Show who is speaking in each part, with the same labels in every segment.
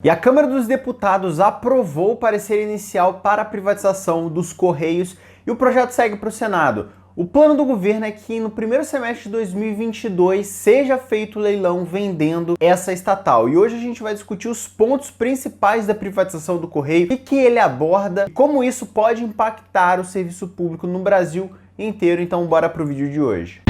Speaker 1: E a Câmara dos Deputados aprovou o parecer inicial para a privatização dos Correios e o projeto segue para o Senado. O plano do governo é que no primeiro semestre de 2022 seja feito o leilão vendendo essa estatal. E hoje a gente vai discutir os pontos principais da privatização do Correio, o que ele aborda e como isso pode impactar o serviço público no Brasil inteiro. Então bora pro vídeo de hoje.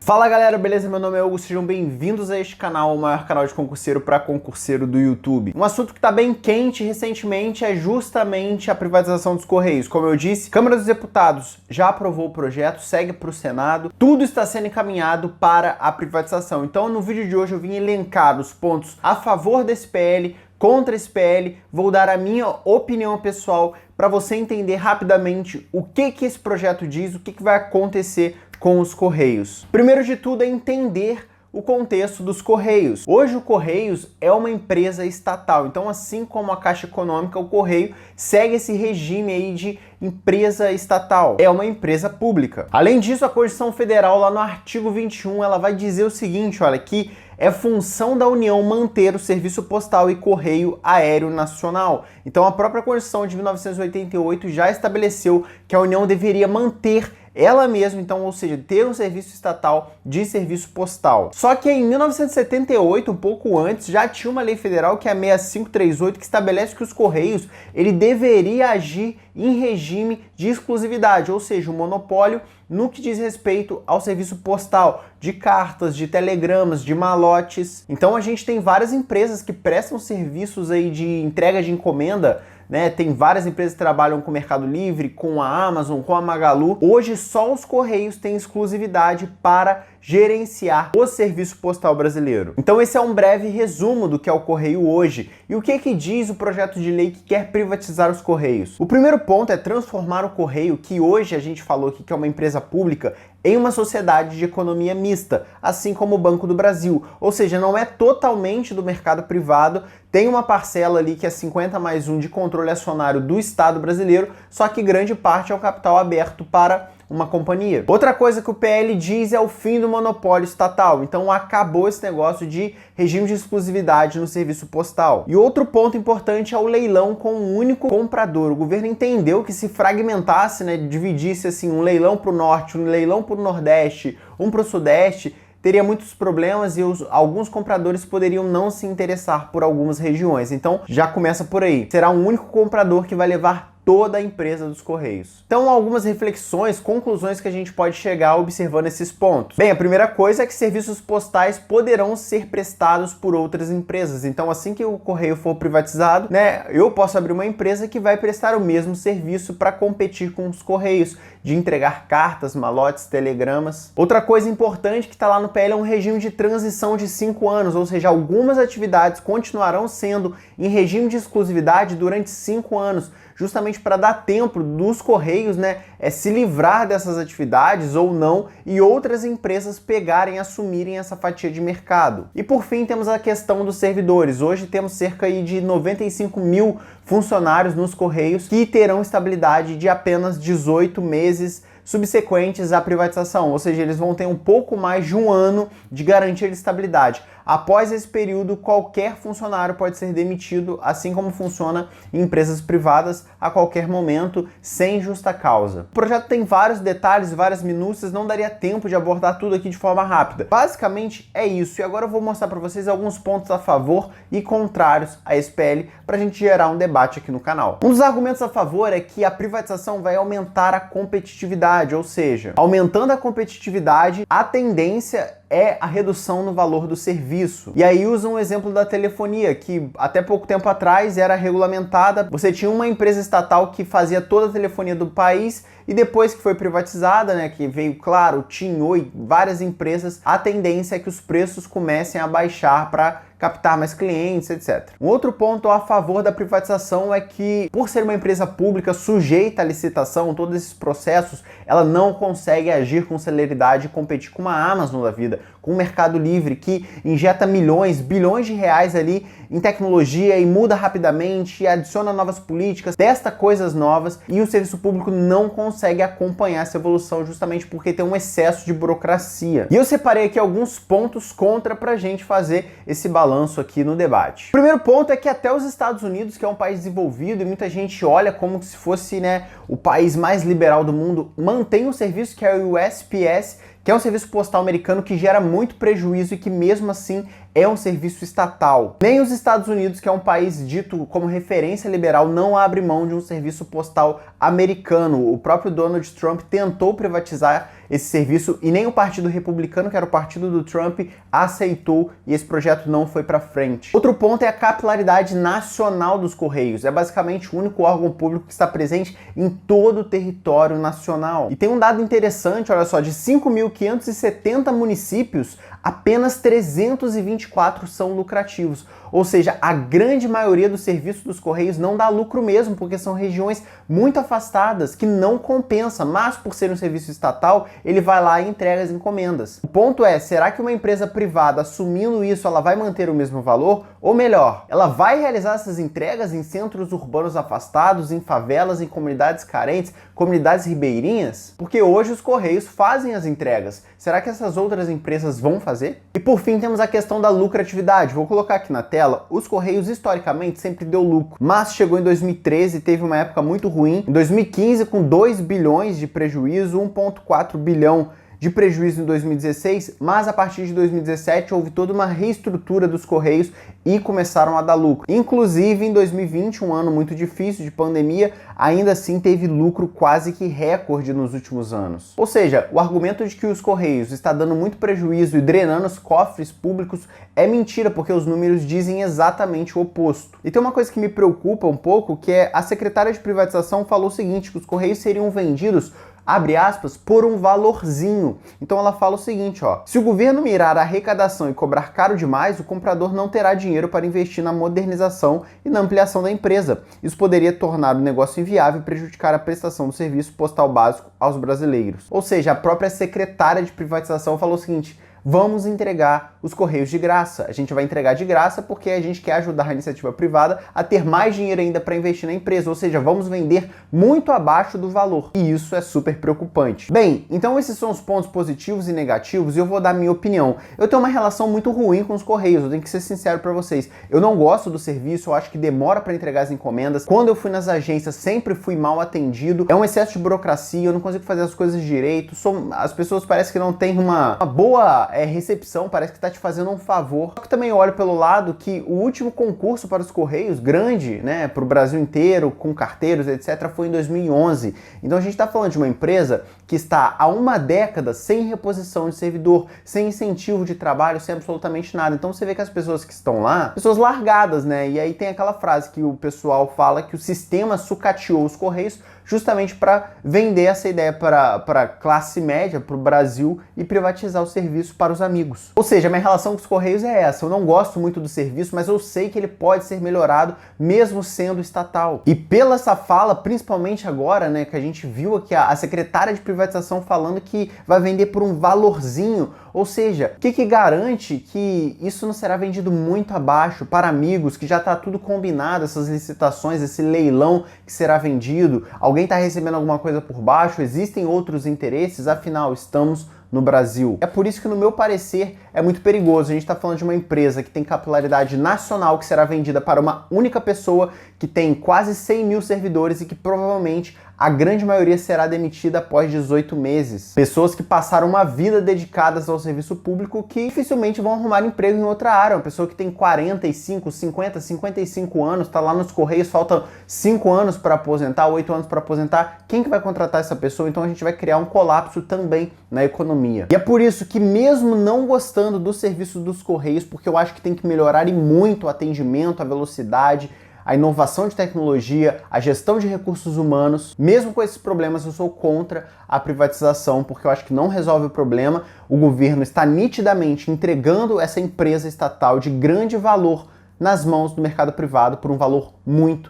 Speaker 1: Fala galera, beleza? Meu nome é Hugo, sejam bem-vindos a este canal, o maior canal de concurseiro para concurseiro do YouTube. Um assunto que está bem quente recentemente é justamente a privatização dos Correios. Como eu disse, a Câmara dos Deputados já aprovou o projeto, segue para o Senado, tudo está sendo encaminhado para a privatização. Então no vídeo de hoje eu vim elencar os pontos a favor desse PL, contra esse PL, vou dar a minha opinião pessoal para você entender rapidamente o que esse projeto diz, o que vai acontecer com os Correios. Primeiro de tudo é entender o contexto dos Correios. Hoje o Correios é uma empresa estatal, então assim como a Caixa Econômica, o Correio segue esse regime aí de empresa estatal. É uma empresa pública. Além disso, a Constituição Federal, lá no artigo 21, ela vai dizer o seguinte, olha, que é função da União manter o serviço postal e correio aéreo nacional. Então a própria Constituição de 1988 já estabeleceu que a União deveria manter ela mesma, então, ou seja, ter um serviço estatal de serviço postal. Só que em 1978, um pouco antes, já tinha uma lei federal, que é a 6538, que estabelece que os Correios, ele deveria agir em regime de exclusividade, ou seja, um monopólio no que diz respeito ao serviço postal, de cartas, de telegramas, de malotes. Então a gente tem várias empresas que prestam serviços aí de entrega de encomenda, né? Tem várias empresas que trabalham com o Mercado Livre, com a Amazon, com a Magalu. Hoje só os Correios têm exclusividade para gerenciar o serviço postal brasileiro. Então esse é um breve resumo do que é o Correio hoje. E o que diz o projeto de lei que quer privatizar os Correios? O primeiro ponto é transformar o Correio, que hoje a gente falou aqui que é uma empresa pública, em uma sociedade de economia mista, assim como o Banco do Brasil. Ou seja, não é totalmente do mercado privado, tem uma parcela ali que é 50+1 de controle acionário do Estado brasileiro, só que grande parte é o capital aberto para uma companhia. Outra coisa que o PL diz é o fim do monopólio estatal. Então acabou esse negócio de regime de exclusividade no serviço postal. E outro ponto importante é o leilão com um único comprador. O governo entendeu que se fragmentasse, né, dividisse assim um leilão para o norte, um leilão para o nordeste, um para o sudeste, teria muitos problemas e alguns compradores poderiam não se interessar por algumas regiões. Então já começa por aí. Será um único comprador que vai levar toda a empresa dos Correios. Então, algumas reflexões, conclusões que a gente pode chegar observando esses pontos. Bem, a primeira coisa é que serviços postais poderão ser prestados por outras empresas. Então, assim que o Correio for privatizado, né, eu posso abrir uma empresa que vai prestar o mesmo serviço para competir com os Correios, de entregar cartas, malotes, telegramas. Outra coisa importante que está lá no PL é um regime de transição de 5 anos, ou seja, algumas atividades continuarão sendo em regime de exclusividade durante 5 anos, justamente para dar tempo dos Correios, né, se livrar dessas atividades ou não e outras empresas pegarem, assumirem essa fatia de mercado. E por fim temos a questão dos servidores. Hoje temos cerca aí de 95 mil funcionários nos Correios que terão estabilidade de apenas 18 meses subsequentes à privatização, ou seja, eles vão ter um pouco mais de um ano de garantia de estabilidade. Após esse período, qualquer funcionário pode ser demitido, assim como funciona em empresas privadas a qualquer momento, sem justa causa. O projeto tem vários detalhes, várias minúcias, não daria tempo de abordar tudo aqui de forma rápida. Basicamente é isso, e agora eu vou mostrar para vocês alguns pontos a favor e contrários a esse PL, para a gente gerar um debate aqui no canal. Um dos argumentos a favor é que a privatização vai aumentar a competitividade, ou seja, aumentando a competitividade, a tendência é a redução no valor do serviço. E aí usa um exemplo da telefonia, que até pouco tempo atrás era regulamentada. Você tinha uma empresa estatal que fazia toda a telefonia do país e depois que foi privatizada, né, que veio, claro, TIM, Oi, várias empresas, a tendência é que os preços comecem a baixar para captar mais clientes, etc. Um outro ponto a favor da privatização é que, por ser uma empresa pública sujeita à licitação, todos esses processos, ela não consegue agir com celeridade e competir com uma Amazon da vida. ainda, com o Mercado Livre, que injeta milhões, bilhões de reais ali em tecnologia e muda rapidamente, e adiciona novas políticas, testa coisas novas, e o serviço público não consegue acompanhar essa evolução justamente porque tem um excesso de burocracia. E eu separei aqui alguns pontos contra pra gente fazer esse balanço aqui no debate. O primeiro ponto é que até os Estados Unidos, que é um país desenvolvido e muita gente olha como se fosse, né, o país mais liberal do mundo, mantém um serviço que é o USPS, que é um serviço postal americano que gera muito prejuízo e que mesmo assim é um serviço estatal. Nem os Estados Unidos, que é um país dito como referência liberal, não abre mão de um serviço postal americano. O próprio Donald Trump tentou privatizar esse serviço e nem o Partido Republicano, que era o partido do Trump, aceitou e esse projeto não foi para frente. Outro ponto é a capilaridade nacional dos Correios. É basicamente o único órgão público que está presente em todo o território nacional. E tem um dado interessante, olha só, de 5.570 municípios, apenas 324 são lucrativos. Ou seja, a grande maioria dos serviços dos Correios não dá lucro mesmo, porque são regiões muito afastadas, que não compensa, mas por ser um serviço estatal, ele vai lá e entrega as encomendas. O ponto é, será que uma empresa privada assumindo isso, ela vai manter o mesmo valor? Ou melhor, ela vai realizar essas entregas em centros urbanos afastados, em favelas, em comunidades carentes, comunidades ribeirinhas? Porque hoje os Correios fazem as entregas. Será que essas outras empresas vão fazer? E por fim temos a questão da lucratividade. Vou colocar aqui na tela. Os Correios historicamente sempre deu lucro, mas chegou em 2013 e teve uma época muito ruim. Em 2015 com 2 bilhões de prejuízo, 1,4 bilhão de prejuízo em 2016, mas a partir de 2017 houve toda uma reestrutura dos Correios e começaram a dar lucro. Inclusive em 2020, um ano muito difícil de pandemia, ainda assim teve lucro quase que recorde nos últimos anos. Ou seja, o argumento de que os Correios está dando muito prejuízo e drenando os cofres públicos é mentira, porque os números dizem exatamente o oposto. E tem uma coisa que me preocupa um pouco, que é a secretária de privatização falou o seguinte, que os Correios seriam vendidos, abre aspas, por um valorzinho. Então ela fala o seguinte, ó: se o governo mirar a arrecadação e cobrar caro demais, o comprador não terá dinheiro para investir na modernização e na ampliação da empresa. Isso poderia tornar o negócio inviável e prejudicar a prestação do serviço postal básico aos brasileiros. Ou seja, a própria secretária de privatização falou o seguinte: vamos entregar os Correios de graça. A gente vai entregar de graça porque a gente quer ajudar a iniciativa privada a ter mais dinheiro ainda para investir na empresa, ou seja, vamos vender muito abaixo do valor. E isso é super preocupante. Bem, então esses são os pontos positivos e negativos e eu vou dar minha opinião. Eu tenho uma relação muito ruim com os Correios, eu tenho que ser sincero para vocês. Eu não gosto do serviço, eu acho que demora para entregar as encomendas. Quando eu fui nas agências, sempre fui mal atendido. É um excesso de burocracia, eu não consigo fazer as coisas direito. As pessoas parecem que não têm uma boa recepção, parece que está te fazendo um favor. Só que também olho pelo lado que o último concurso para os Correios, grande, né, para o Brasil inteiro, com carteiros, etc., foi em 2011. Então a gente está falando de uma empresa que está há uma década sem reposição de servidor, sem incentivo de trabalho, sem absolutamente nada. Então você vê que as pessoas que estão lá, pessoas largadas, né? E aí tem aquela frase que o pessoal fala que o sistema sucateou os Correios justamente para vender essa ideia para a classe média, para o Brasil, e privatizar o serviço para os amigos. Ou seja, a minha relação com os Correios é essa. Eu não gosto muito do serviço, mas eu sei que ele pode ser melhorado mesmo sendo estatal. E pela essa fala, principalmente agora, né, que a gente viu aqui a secretária de privatização falando que vai vender por um valorzinho, ou seja, o que garante que isso não será vendido muito abaixo para amigos, que já está tudo combinado, essas licitações, esse leilão que será vendido, alguém está recebendo alguma coisa por baixo, existem outros interesses, afinal, estamos no Brasil. É por isso que, no meu parecer, é muito perigoso. A gente está falando de uma empresa que tem capilaridade nacional, que será vendida para uma única pessoa, que tem quase 100 mil servidores e que provavelmente a grande maioria será demitida após 18 meses. Pessoas que passaram uma vida dedicadas ao serviço público que dificilmente vão arrumar emprego em outra área. Uma pessoa que tem 45, 50, 55 anos, está lá nos Correios, faltam 5 anos para aposentar, 8 anos para aposentar. Quem que vai contratar essa pessoa? Então a gente vai criar um colapso também na economia. E é por isso que, mesmo não gostando do serviço dos Correios, porque eu acho que tem que melhorar e muito o atendimento, a velocidade, a inovação de tecnologia, a gestão de recursos humanos, mesmo com esses problemas, eu sou contra a privatização, porque eu acho que não resolve o problema. O governo está nitidamente entregando essa empresa estatal de grande valor nas mãos do mercado privado por um valor muito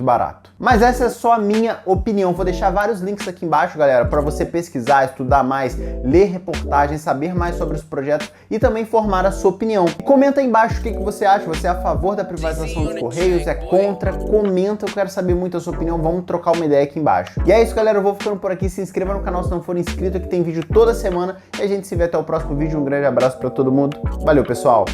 Speaker 1: barato. Mas essa é só a minha opinião. Vou deixar vários links aqui embaixo, galera, para você pesquisar, estudar mais, ler reportagens, saber mais sobre os projetos e também formar a sua opinião. Comenta aí embaixo o que você acha. Você é a favor da privatização dos Correios? É contra? Comenta, eu quero saber muito a sua opinião. Vamos trocar uma ideia aqui embaixo. E é isso, galera. Eu vou ficando por aqui. Se inscreva no canal se não for inscrito, que tem vídeo toda semana. E a gente se vê até o próximo vídeo. Um grande abraço para todo mundo. Valeu, pessoal!